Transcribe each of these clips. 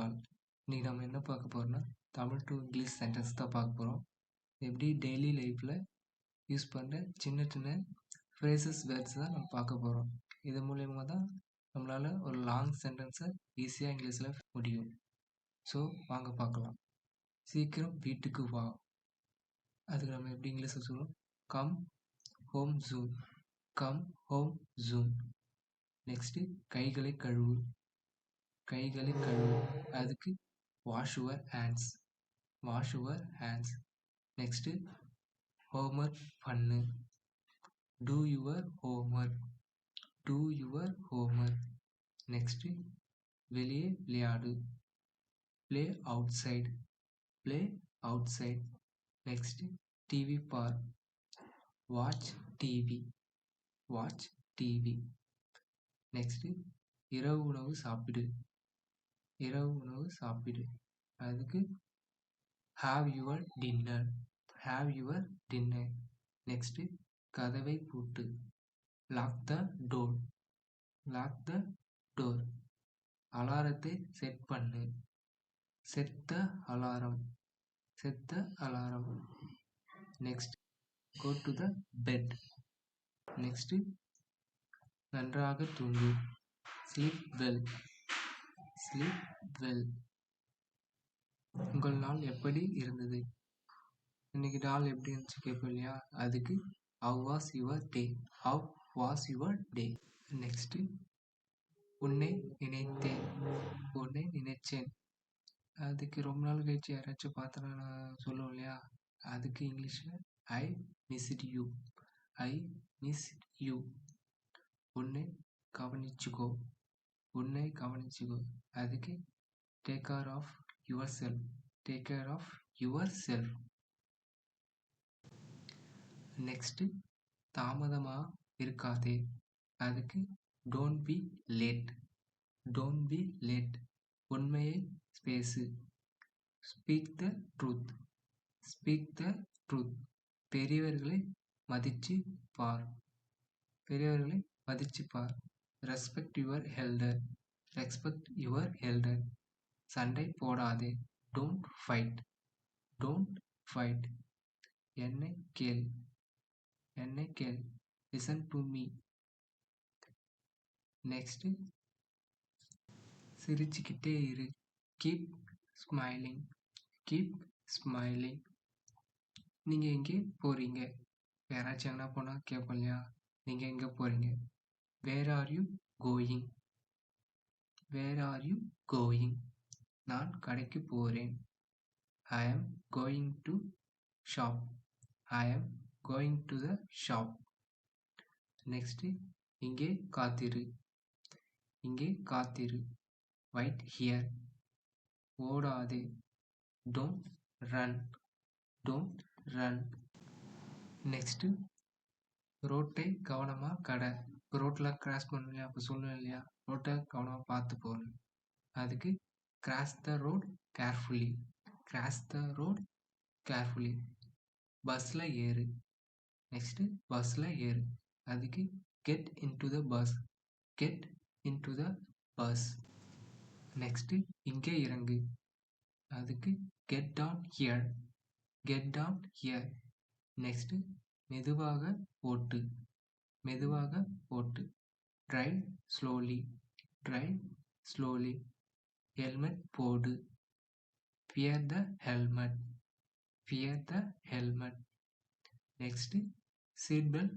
All. இன்னைக்கு நம்ம என்ன பார்க்க போறோம்னா தமிழ் டு இங்கிலீஷ் சென்டென்ஸ் தான் பார்க்க போகிறோம். எப்படி டெய்லி லைஃப்பில் யூஸ் பண்ணுற சின்ன சின்ன ஃப்ரேசஸ் வேர்ட்ஸ் தான் நம்ம பார்க்க போகிறோம். இது மூலயமா தான் நம்மளால் ஒரு லாங் சென்டென்ஸை ஈஸியாக இங்கிலீஷில் முடியும். ஸோ வாங்க பார்க்கலாம். சீக்கிரம் வீட்டுக்கு வா. அதுக்கு நம்ம எப்படி இங்கிலீஷில் சொல்லுவோம்? Come home soon. Come home soon. Next கைகளை கழுவு. கைகளை கழுவு. அதுக்கு wash your hands. Wash your hands. Next homework பண்ணு. Do your homework. Do your homework. Next வெளியே விளையாடு. Play outside. Play outside. Next TV பார். Watch TV. Watch TV. Next இரவு உணவு சாப்பிடு. இரவு உணவு சாப்பிடு. அதுக்கு have your dinner. Have your dinner. Next கதவை பூட்டு. Lock the door. Lock the door. அலாரத்தை செட் பண்ணு. Set the alarm. Set the alarm. Next go to the bed. Next நன்றாக தூங்கு. Sleep well. Sleep well. உங்கள் நாள் எப்படி இருந்தது? இன்னைக்கு நாள் எப்படி இருந்துச்சு கேட்போம் இல்லையா? அதுக்கு how was your day. How was your day. Next உன்னை நினைத்தேன். உன்னை நினைச்சேன். அதுக்கு ரொம்ப நாள் கழிச்சு யாராச்சும் பார்த்தா நான் சொல்லுவோம் இல்லையா? அதுக்கு இங்கிலீஷில் I missed you. I miss you. உன்னை கவனிச்சுக்கோ. உன்னை கவனிச்சுக்கோ. அதுக்கு take care of yourself. Take care of yourself. Next தாமதமாக இருக்காதே. அதுக்கு don't be late. Don't be late. உண்மையை பேசு. Speak the truth. Speak the truth. பெரியவர்களை மதிச்சு பார். பெரியவர்களை மதிச்சு பார். Respect your elder. Respect your elder. சண்டை போடாதே. Don't fight. Don't fight. என்னை கேள். என்னை கேள். Listen to me. நெக்ஸ்ட்டு சிரிச்சுக்கிட்டே இரு. Keep smiling. Keep smiling. நீங்கள் எங்கே போகிறீங்க? யாராச்சும் எங்கன்னா போனால் கேட்போம் இல்லையா? நீங்கள் எங்கே போகிறீங்க? Where are you going. Where are you going. நான் கடைக்கு போகிறேன். ஐ am going to shop. I am going to the shop. Next இங்கே காத்திரு. இங்கே காத்திரு. Wait here. ஓடாதே. Don't run. Don't run. Next ரோட்டை கவனமாக கடை. ரோட்டில் கிராஸ் பண்ண இல்லையா? அப்போ சொல்லுவேன் இல்லையா? ரோட்டை கவனமாக பார்த்து போகணும். அதுக்கு cross the road carefully. Cross the road carefully. பஸ்ஸில் ஏறு. நெக்ஸ்ட்டு பஸ்ஸில் ஏறு. அதுக்கு get into the bus. Get into the bus. Next இங்கே இறங்கு. அதுக்கு get down here. Get down here. Next மெதுவாக ஓட்டு. மெதுவாக ஓட்டு. Drive slowly. Drive slowly. Helmet போடு. Wear the helmet. Wear the helmet. Next seat belt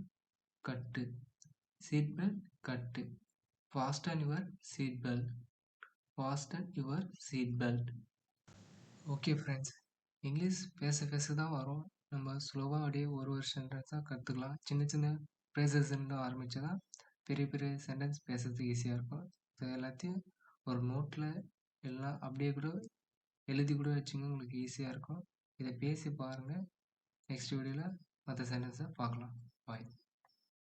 கட்டு. சீட் பெல்ட் கட்டு. Fasten your seat belt. Fasten your seat belt. Okay friends, English பேச பேச தான் வரும். நம்ம ஸ்லோவாக அப்படியே ஒரு சென்டென்ஸாக கற்றுக்கலாம். சின்ன சின்ன ஃப்ரேசஸ்ன்னு ஆரம்பித்தா பெரிய பெரிய சென்டென்ஸ் பேசுறதுக்கு ஈஸியாக இருக்கும். இது எல்லாத்தையும் ஒரு நோட்டில் எல்லாம் அப்படியே கூட எழுதி கூட வச்சுங்க, உங்களுக்கு ஈஸியாக இருக்கும். இதை பேசி பாருங்கள். நெக்ஸ்ட் வீடியோவில் மற்ற சென்டென்ஸை பார்க்கலாம். பாய்.